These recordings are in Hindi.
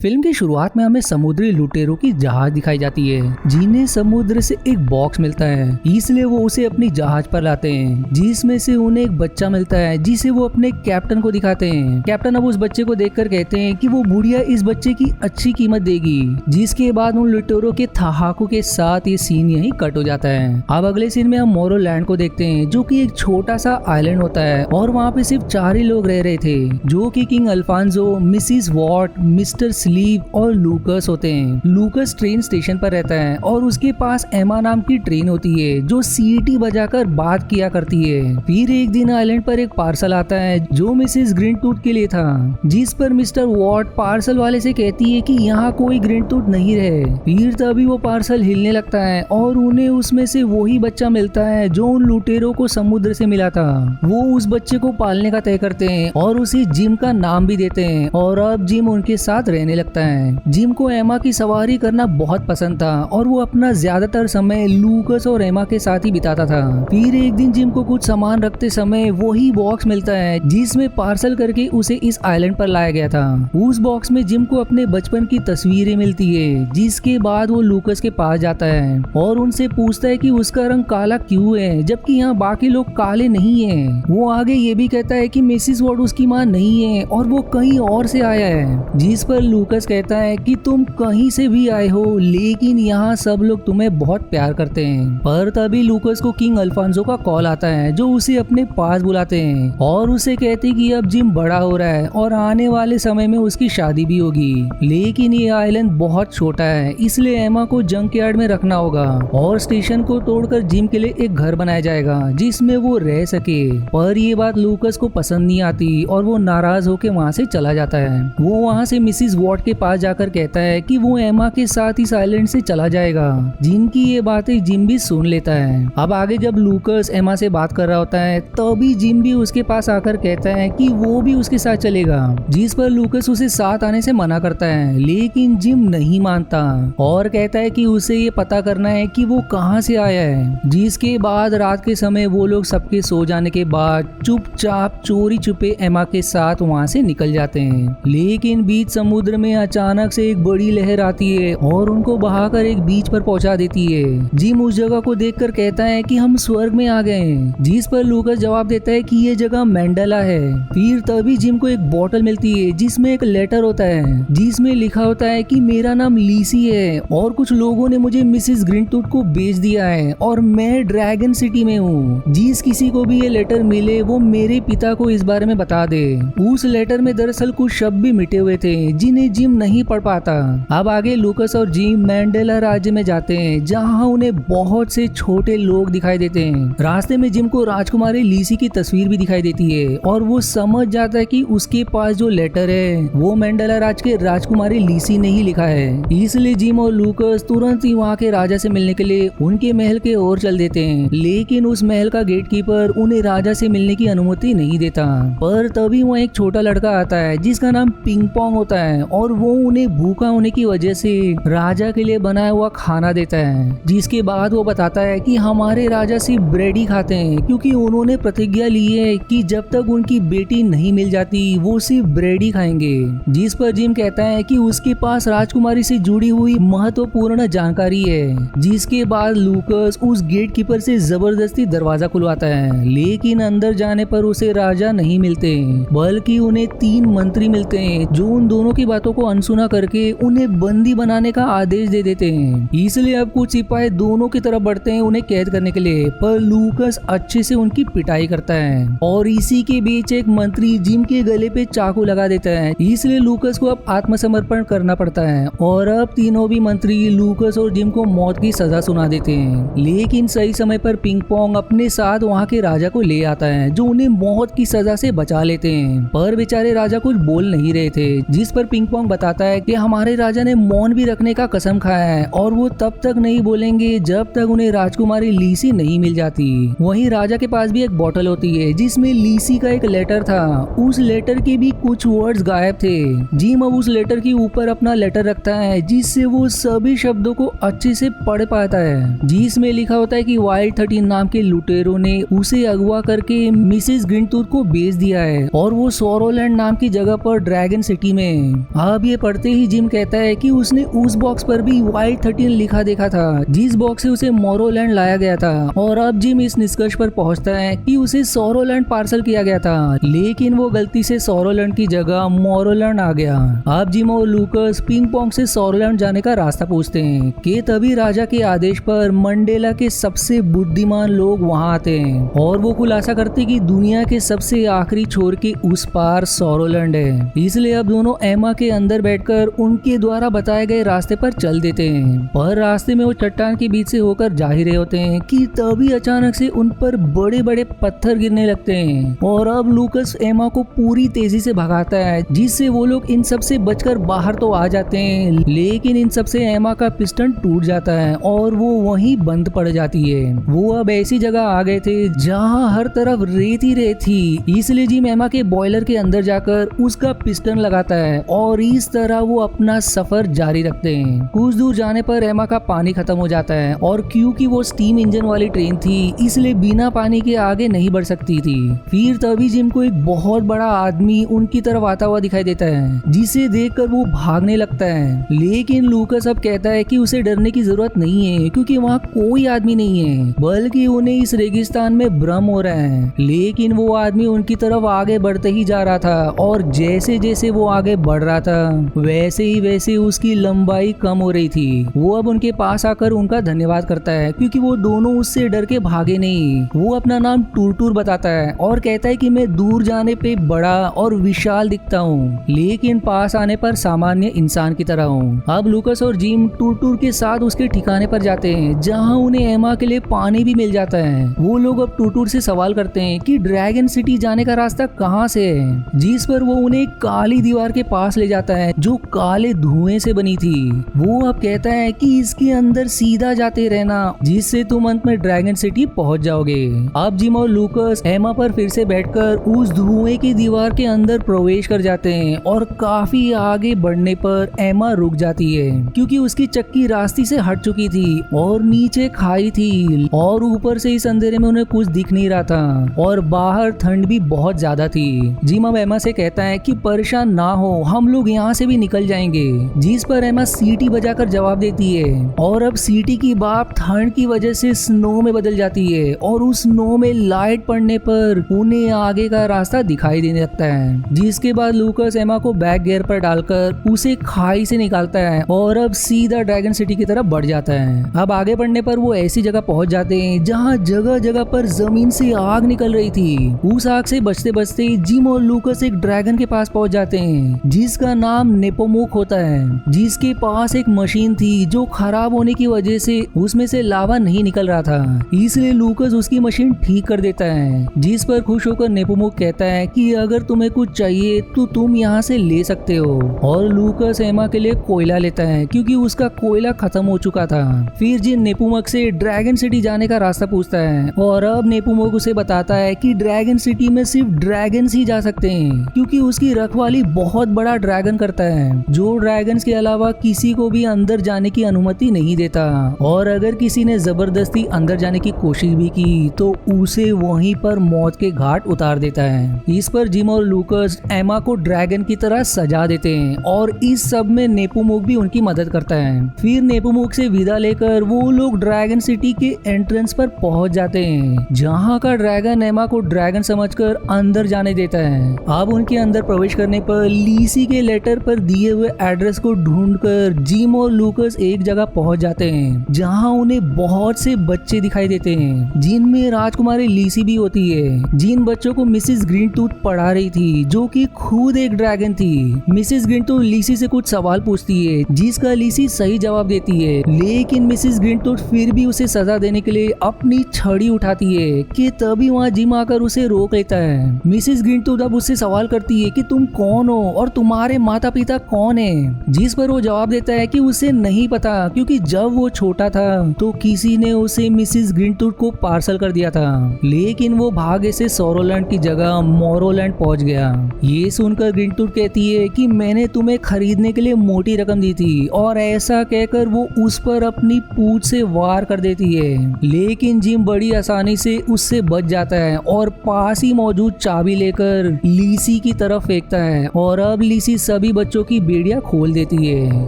फिल्म की शुरुआत में हमें समुद्री लुटेरों की जहाज दिखाई जाती है जिन्हें समुद्र से एक बॉक्स मिलता है, इसलिए वो उसे अपनी जहाज पर लाते हैं, जिसमें से उन्हें एक बच्चा मिलता है जिसे वो अपने कैप्टन को दिखाते हैं। कैप्टन अब उस बच्चे को देखकर कहते हैं कि वो बुढ़िया इस बच्चे की अच्छी कीमत देगी, जिसके बाद उन लुटेरों के ठहाकों के साथ ये सीन यहीं कट हो जाता है। अब अगले सीन में हम मोरोलैंड को देखते हैं, जो कि एक छोटा सा आइलैंड होता है और वहाँ पे सिर्फ 4 ही लोग रह रहे थे, जो कि king Alfonso, Mrs Watt, Mr Sleeve और लूकस होते हैं। लूकस ट्रेन स्टेशन पर रहता है और उसके पास एमा नाम की ट्रेन होती है जो सीटी बजाकर बात किया करती है। फिर एक दिन आइलैंड पर एक पार्सल आता है जो मिसेस ग्रीनटूथ के लिए था, जिस पर मिस्टर वॉट पार्सल वाले से कहती है कि यहाँ कोई ग्रीनटूथ नहीं रहे। फिर तभी वो पार्सल हिलने लगता है और उन्हें उसमें से वही बच्चा मिलता है जो उन लुटेरों को समुद्र से मिला था। वो उस बच्चे को पालने का तय करते हैं और उसे जिम का नाम भी देते हैं और अब जिम उनके साथ रहने लगता है। जिम को एमा की सवारी करना बहुत पसंद था और वो अपना ज्यादातर समय लूकस और एमा के साथ ही बिताता था। फिर एक दिन जिम को कुछ सामान रखते समय वही बॉक्स मिलता है जिसमें पार्सल करके उसे इस आइलैंड पर लाया गया था। उस बॉक्स में जिम को अपने बचपन की तस्वीरें मिलती है, जिसके बाद वो लूकस के पास जाता है और उनसे पूछता है कि उसका रंग काला क्यों है जबकि यहाँ बाकी लोग काले नहीं हैं। वो आगे ये भी कहता है कि मिसिस वॉट उसकी माँ नहीं है और वो कहीं और से आया है, जिस पर लूकस कहता है कि तुम कहीं से भी आए हो लेकिन यहाँ सब लोग तुम्हें बहुत प्यार करते हैं। पर तभी लूकस को किंग अल्फांसो का कॉल आता है जो उसे अपने पास बुलाते हैं और उसे कहते कि अब जिम बड़ा हो रहा है और आने वाले समय में उसकी शादी भी होगी, लेकिन ये आइलैंड बहुत छोटा है इसलिए एमा को जंक यार्ड में रखना होगा और स्टेशन को तोड़कर जिम के लिए एक घर बनाया जाएगा जिसमें वो रह सके। पर ये बात लूकस को पसंद नहीं आती और वो नाराज होकर वहाँ से चला जाता है। वो वहाँ से मिसिस वॉट के पास जाकर कहता है कि वो एमा के साथ इस आइलैंड से चला जाएगा, जिनकी ये बातें जिम भी सुन लेता है। अब आगे जब लूकस एमा से बात कर रहा होता है तभी जिम भी उसके पास आकर कहता है कि वो भी उसके साथ चलेगा, जिस पर लूकस उसे साथ आने से मना करता है, लेकिन जिम नहीं मानता और कहता है कि उसे ये पता करना है कि वो कहाँ से आया है। जिसके बाद रात के समय वो लोग सबके सो जाने के बाद चुपचाप चोरी छुपे एमा के साथ वहाँ से निकल जाते हैं। लेकिन बीच समुद्र में अचानक से एक बड़ी लहर आती है और उनको बहाकर एक बीच पर पहुंचा देती है। जिम उस जगह को देखकर कहता है कि हम स्वर्ग में आ गए हैं, जिस पर लूकस जवाब देता है कि ये जगह मैंडेला है। फिर तभी जिम को एक बोतल मिलती है जिसमें एक लेटर होता है जिसमें लिखा होता है कि मेरा नाम लीसी है और कुछ लोगों ने मुझे मिसिस ग्रीनटूथ को बेच दिया है और मैं ड्रैगन सिटी में हूँ। जिस किसी को भी ये लेटर मिले वो मेरे पिता को इस बारे में बता दे। उस लेटर में दरअसल कुछ शब्द भी मिटे हुए थे जिन्हें जिम नहीं पढ़ पाता। अब आगे लूकस और जिम मैंडेला राज्य में जाते हैं जहां उन्हें बहुत से छोटे लोग दिखाई देते हैं। रास्ते में जिम को राजकुमारी लीसी की तस्वीर भी दिखाई देती है और वो समझ जाता है कि उसके पास जो लेटर है वो मैंडेला राज के राजकुमारी लीसी ने ही लिखा है। इसलिए जिम और लूकस तुरंत ही वहाँ के राजा से मिलने के लिए उनके महल के ओर चल देते हैं, लेकिन उस महल का गेटकीपर उन्हें राजा से मिलने की अनुमति नहीं देता। पर तभी वहाँ एक छोटा लड़का आता है जिसका नाम पिंग पोंग होता है और वो उन्हें भूखा होने की वजह से राजा के लिए बनाया हुआ खाना देता है। जिसके बाद वो बताता है कि हमारे राजा सिर्फ ब्रेड ही खाते हैं क्योंकि उन्होंने प्रतिज्ञा ली है कि जब तक उनकी बेटी नहीं मिल जाती वो सिर्फ ब्रेड ही खाएंगे। जिस पर जिम कहता है कि उसके पास राजकुमारी से जुड़ी हुई महत्वपूर्ण जानकारी है। जिसके बाद लूकस उस गेट कीपर से जबरदस्ती दरवाजा खुलवाता है, लेकिन अंदर जाने पर उसे राजा नहीं मिलते बल्कि उन्हें 3 मंत्री मिलते हैं जो उन दोनों की बातों को अनसुना करके उन्हें बंदी बनाने का आदेश दे देते हैं। इसलिए अब कुछ सिपाही दोनों की तरफ बढ़ते हैं उन्हें कैद करने के लिए, पर लूकस अच्छे से उनकी पिटाई करता है और इसी के बीच एक मंत्री जिम के गले पे चाकू लगा देता है। इसलिए लूकस को अब आत्मसमर्पण करना पड़ता है और अब तीनों भी मंत्री लूकस और जिम को मौत की सजा सुना देते हैं। लेकिन सही समय पर पिंग पोंग अपने साथ वहाँ के राजा को ले आता है जो उन्हें मौत की सजा से बचा लेते हैं। पर बेचारे राजा कुछ बोल नहीं रहे थे, जिस पर पिंग पोंग बताता है कि हमारे राजा ने मौन भी रखने का कसम खाया है और वो तब तक नहीं बोलेंगे जब तक उन्हें राजकुमारी लीसी नहीं मिल जाती। वहीं राजा के पास भी एक बोतल होती है जिसमें लीसी का एक लेटर था। उस लेटर के भी कुछ वर्ड्स गायब थे। जिम अब उस लेटर के ऊपर अपना लेटर रखता है जिससे वो सभी शब्दों को अच्छे से पढ़ पाता है, जिसमें लिखा होता है कि वाइल्ड 13 नाम के लुटेरों ने उसे अगवा करके मिसेस ग्रीनटूथ को बेच दिया है और वो सोरोलैंड नाम की जगह पर ड्रैगन सिटी में। अब ये पढ़ते ही जिम कहता है कि उसने उस बॉक्स पर भी वाइल्ड 13 लिखा देखा था, जिस बॉक्स से उसे मोरोलैंड लाया गया था। और अब जिम इस निष्कर्ष पर पहुंचता है कि उसे सोरोलैंड पार्सल किया गया था, लेकिन वो गलती से सोरोलैंड की जगह मोरोलैंड आ गया। अब जिम और लूकस पिंग पोंग से सोरोलैंड जाने का रास्ता पूछते हैं कि तभी राजा के आदेश पर मंडेला के सबसे बुद्धिमान लोग वहां आते हैं और वो खुलासा करते कि दुनिया के सबसे आखिरी छोर के उस पार सोरोलैंड है। इसलिए अब दोनों एमा के अंदर बैठकर उनके द्वारा बताए गए रास्ते पर चल देते हैं। पर रास्ते में वो चट्टान के बीच से होकर जा ही रहे होते हैं कि तभी अचानक से उन पर बड़े बड़े पत्थर गिरने लगते हैं और अब लूकस एमा को पूरी तेजी से भगाता है, जिससे वो लोग इन सब से बचकर बाहर तो आ जाते हैं, लेकिन इन सब से एमा का पिस्टन टूट जाता है और वो वहीं बंद पड़ जाती है। वो अब ऐसी जगह आ गए थे जहाँ हर तरफ रेत ही रेत थी, इसलिए जिम एमा के बॉयलर के अंदर जाकर उसका पिस्टन लगाता है और इस तरह वो अपना सफर जारी रखते हैं। कुछ दूर जाने पर एमा का पानी खत्म हो जाता है और क्योंकि वो स्टीम इंजन वाली ट्रेन थी इसलिए बिना पानी के आगे नहीं बढ़ सकती थी। फिर तभी जिम को एक बहुत बड़ा आदमी उनकी तरफ आता हुआ दिखाई देता है, जिसे देखकर वो भागने लगता है, लेकिन लूकस अब कहता है कि उसे डरने की जरूरत नहीं है क्योंकि वहाँ कोई आदमी नहीं है, बल्कि उन्हें इस रेगिस्तान में भ्रम हो रहा है। लेकिन वो आदमी उनकी तरफ आगे बढ़ते ही जा रहा था और जैसे जैसे वो आगे बढ़ रहा था वैसे उसकी लंबाई कम हो रही थी। वो अब उनके पास आकर उनका धन्यवाद करता है क्योंकि वो दोनों उससे डर के भागे नहीं। वो अपना नाम टूर बताता है और कहता है कि मैं दूर जाने पे बड़ा और विशाल दिखता हूँ, लेकिन पास आने पर सामान्य इंसान की तरह हूँ। अब लूकस और जिम टूर के साथ उसके ठिकाने पर जाते हैं जहाँ उन्हें एमा के लिए पानी भी मिल जाता है। वो लोग अब टूर से सवाल करते हैं कि ड्रैगन सिटी जाने का रास्ता कहाँ से है, जिस पर वो उन्हें काली दीवार के पास ले जाता है जो काले धुएं से बनी थी। वो अब कहता है कि इसके अंदर सीधा जाते रहना जिससे तुम अंत में ड्रैगन सिटी पहुंच जाओगे। अब जिम और लूकस एमा पर फिर से बैठकर उस धुएं की दीवार के अंदर प्रवेश कर जाते हैं और काफी आगे बढ़ने पर एमा रुक जाती है क्योंकि उसकी चक्की रास्ते से हट चुकी थी और नीचे खाई थी और ऊपर से इस अंधेरे में उन्हें कुछ दिख नहीं रहा था और बाहर ठंड भी बहुत ज्यादा थी। जिम अब एमा से कहता है कि परेशान ना हो, हम लोग यहाँ से भी निकल जाएंगे, जिस पर एमा सीटी बजाकर जवाब देती है और अब सीटी की बात ठंड की वजह से स्नो में बदल जाती है और उस स्नो में लाइट पड़ने पर उन्हें आगे का रास्ता दिखाई देने लगता है। जिसके बाद लूकस एमा को बैक गियर पर डालकर उसे खाई से निकालता है और अब सीधा ड्रैगन सिटी की तरफ बढ़ जाता है। अब आगे बढ़ने पर वो ऐसी जगह पहुंच जाते हैं जहाँ जगह जगह पर जमीन से आग निकल रही थी। उस आग से बचते बचते जिम और लूकस एक ड्रैगन के पास पहुंच जाते हैं जिसका नाम नेपोमुक होता है, जिसके पास एक मशीन थी जो खराब होने की वजह से उसमें से लावा नहीं निकल रहा था, इसलिए लूकस उसकी मशीन ठीक कर देता है। जिस पर खुश होकर नेपोमुक कहता है कि अगर तुम्हें कुछ चाहिए तो तुम यहाँ से ले सकते हो और लूकस एमा के लिए कोयला लेता है क्योंकि उसका कोयला खत्म हो चुका था। फिर जिन नेपोमुक से ड्रैगन सिटी जाने का रास्ता पूछता है और अब नेपोमुक उसे बताता है कि ड्रैगन सिटी में सिर्फ ड्रैगन ही जा सकते हैं क्योंकि उसकी रखवाली बहुत बड़ा ड्रैगन करता है जो ड्रैगन के अलावा किसी को भी अंदर जाने की अनुमति नहीं देता और अगर किसी ने जबरदस्ती अंदर जाने की कोशिश भी की तो उसे वहीं पर मौत के घाट उतार देता है। इस पर जिम और लूकस एमा को ड्रैगन की तरह सजा देते हैं और इस सब में नेपोमुक भी उनकी मदद करता है। फिर नेपोमुक से विदा लेकर वो लोग ड्रैगन सिटी के एंट्रेंस पर पहुंच जाते हैं जहाँ का ड्रैगन एमा को ड्रैगन समझकर अंदर जाने देता है। अब उनके अंदर प्रवेश करने पर लीसी के लेटर पर दिए हुए एड्रेस को ढूंढकर जिम और लूकस एक जगह पहुंच जाते हैं जहां उन्हें बहुत से बच्चे दिखाई देते हैं जिनमें राजकुमारी लीसी भी होती है। जिन बच्चों को मिसेस ग्रीनटूथ पढ़ा रही थी जो कि खुद एक ड्रैगन थी। मिसेस ग्रीनटूथ लीसी से कुछ सवाल पूछती है जिसका लीसी सही जवाब देती है, लेकिन मिसेस ग्रीनटूथ फिर भी उसे सजा देने के लिए अपनी छड़ी उठाती है कि तभी वहाँ जिम आकर उसे रोक लेता है। मिसेस ग्रीनटूथ अब उससे सवाल करती है कि तुम कौन हो और तुम्हारे माता पिता कौन है, जिस पर वो जवाब देता है कि उसे नहीं पता क्योंकि जब वो छोटा था तो किसी ने उसे मिसेस ग्रीनटूथ को पार्सल कर दिया था, लेकिन वो भाग्य से सोरोलैंड की जगह मोरोलैंड पहुंच गया। ये सुनकर ग्रीनटूथ कहती है कि मैंने तुम्हें खरीदने के लिए मोटी रकम दी थी और ऐसा कहकर वो उस पर अपनी पूंछ से वार कर देती है, लेकिन जिम बड़ी आसानी से उससे बच जाता है और पास ही मौजूद चाबी लेकर लीसी की तरफ फेंकता है और अब लीसी सब सभी बच्चों की बेड़ियां खोल देती है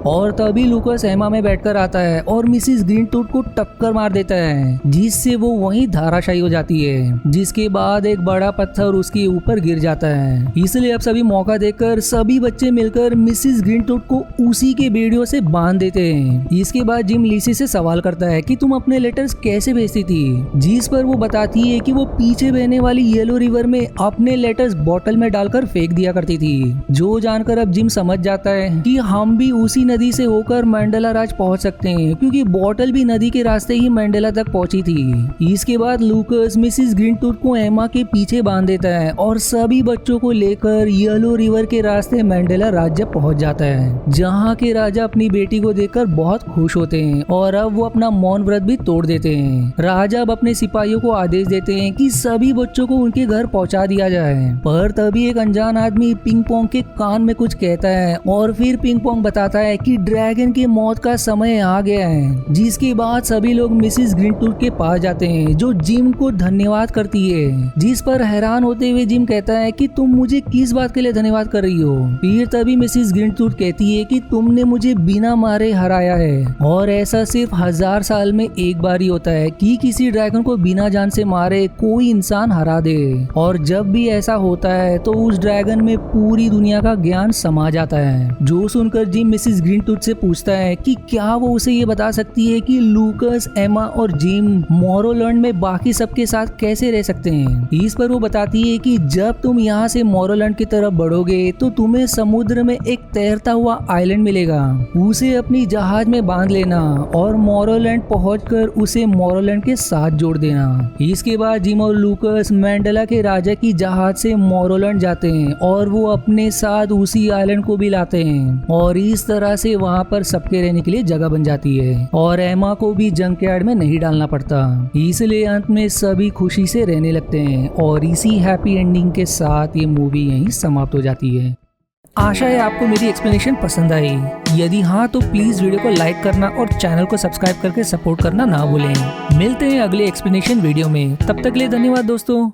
और तभी लूकास एमा में बैठकर आता है और मिसिस ग्रीनटूथ को टक्कर मार देता है, जिससे वो वहीं धाराशायी हो जाती है, जिसके बाद एक बड़ा पत्थर उसके ऊपर गिर जाता है। इसलिए अब सभी मौका देखकर सभी बच्चे मिलकर मिसिस ग्रीनटूथ को उसी के बेड़ियों से बांध देते हैं। इसके बाद जिम लिसी से सवाल करता है कि तुम अपने लेटर्स कैसे भेजती थी, जिस पर वो बताती है कि वो पीछे बहने वाली येलो रिवर में अपने लेटर्स बोतल में डालकर फेंक दिया करती थी। जो जानकर अब जिम समझ जाता है कि हम भी उसी नदी से होकर मैंडेला राज पहुंच सकते हैं, क्योंकि बोतल भी नदी के रास्ते ही मैंडेला तक पहुंची थी। इसके बाद लूकास मिसिस ग्रीनटूथ को एमा के पीछे बांध देता है और सभी बच्चों को लेकर येलो रिवर के रास्ते मैंडेला राज्य पहुंच जाता है, जहां के राजा अपनी बेटी को देखकर बहुत खुश होते हैं और अब वो अपना मौन व्रत भी तोड़ देते हैं। राजा अब अपने सिपाहियों को आदेश देते हैं कि सभी बच्चों को उनके घर पहुंचा दिया जाए, पर तभी एक अनजान आदमी पिंग पोंग के कान में कुछ कहता है और फिर पिंग पोंग बताता है कि ड्रैगन की मौत का समय आ गया है। जिसके बाद सभी लोग मिसिस ग्रीनटूथ के पास जाते हैं, जो जिम को धन्यवाद करती है, जिस पर हैरान होते हुए जिम कहता है कि तुम मुझे किस बात के लिए धन्यवाद कर रही हो। फिर तभी मिसिस ग्रीनटूथ कहती है कि तुमने मुझे बिना मारे हराया है और ऐसा सिर्फ 1000 साल में एक बार ही होता है कि किसी ड्रैगन को बिना जान से मारे कोई इंसान हरा दे, और जब भी ऐसा होता है तो उस ड्रैगन में पूरी दुनिया का ज्ञान समा जाता है। जो सुनकर जिम मिसिस ग्रीनटूथ से पूछता है कि क्या वो उसे ये बता सकती है कि लूकास, एमा और जिम मोरोलैंड में बाकी सबके साथ कैसे रह सकते हैं। इस पर वो बताती है कि जब तुम यहाँ से मोरोलैंड की तरफ बढ़ोगे तो तुम्हें समुद्र में एक तैरता हुआ आइलैंड मिलेगा, उसे अपनी जहाज में बांध लेना और मोरोलैंड पहुंचकर उसे मोरोलैंड के साथ जोड़ देना। इसके बाद जिम और लूकास मैंडेला के राजा की जहाज से मोरोलैंड जाते हैं और वो अपने साथ उसी आइलैंड को भी लाते हैं, और इस तरह से वहाँ पर सबके रहने के लिए जगह बन जाती है और एमा को भी जंकयार्ड में नहीं डालना पड़ता। इसलिए अंत में सभी खुशी से रहने लगते हैं और इसी हैप्पी एंडिंग के साथ ये मूवी यहीं समाप्त हो जाती है। आशा है आपको मेरी एक्सप्लेनेशन पसंद आई। यदि हाँ तो प्लीज वीडियो को लाइक करना और चैनल को सब्सक्राइब करके सपोर्ट करना ना भूलें। मिलते हैं अगले एक्सप्लेनेशन वीडियो में, तब तक के लिए धन्यवाद दोस्तों।